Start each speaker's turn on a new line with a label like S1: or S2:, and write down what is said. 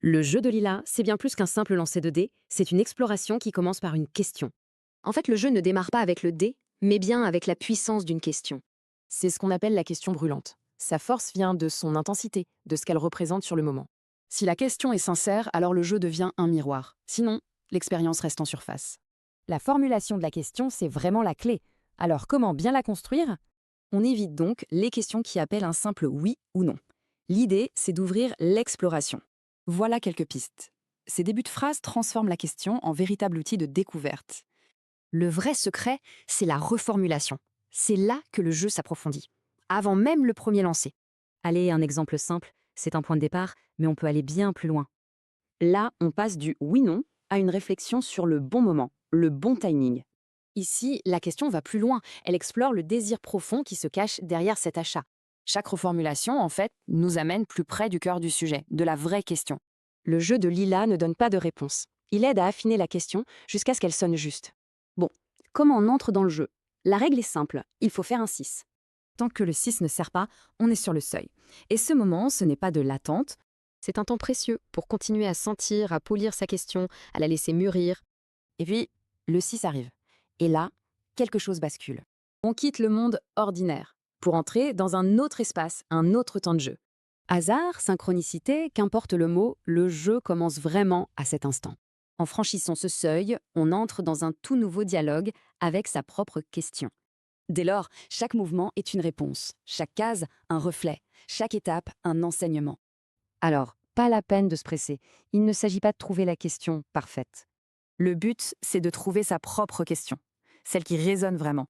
S1: Le jeu de Lila, c'est bien plus qu'un simple lancer de dés, c'est une exploration qui commence par une question. En fait, le jeu ne démarre pas avec le dé, mais bien avec la puissance d'une question.
S2: C'est ce qu'on appelle la question brûlante. Sa force vient de son intensité, de ce qu'elle représente sur le moment. Si la question est sincère, alors le jeu devient un miroir. Sinon, l'expérience reste en surface.
S3: La formulation de la question, c'est vraiment la clé. Alors comment bien la construire?
S2: On évite donc les questions qui appellent un simple oui ou non. L'idée, c'est d'ouvrir l'exploration. Voilà quelques pistes. Ces débuts de phrases transforment la question en véritable outil de découverte.
S1: Le vrai secret, c'est la reformulation. C'est là que le jeu s'approfondit, avant même le premier lancer.
S3: Allez, un exemple simple, c'est un point de départ, mais on peut aller bien plus loin.
S1: Là, on passe du oui-non à une réflexion sur le bon moment, le bon timing.
S2: Ici, la question va plus loin. Elle explore le désir profond qui se cache derrière cet achat. Chaque reformulation, en fait, nous amène plus près du cœur du sujet, de la vraie question.
S1: Le jeu de Lila ne donne pas de réponse. Il aide à affiner la question jusqu'à ce qu'elle sonne juste. Bon, comment on entre dans le jeu? La règle est simple, il faut faire un 6.
S3: Tant que le 6 ne sert pas, on est sur le seuil. Et ce moment, ce n'est pas de l'attente,
S1: C'est un temps précieux pour continuer à sentir, à polir sa question, à la laisser mûrir.
S2: Et puis, le 6 arrive. Et là, quelque chose bascule. On quitte le monde ordinaire pour entrer dans un autre espace, un autre temps de jeu.
S1: Hasard, synchronicité, qu'importe le mot, le jeu commence vraiment à cet instant. En franchissant ce seuil, on entre dans un tout nouveau dialogue avec sa propre question.
S2: Dès lors, chaque mouvement est une réponse, chaque case un reflet, chaque étape un enseignement.
S3: alors pas la peine de se presser. Il ne s'agit pas de trouver la question parfaite.
S2: Le but, c'est de trouver sa propre question, celle qui résonne vraiment,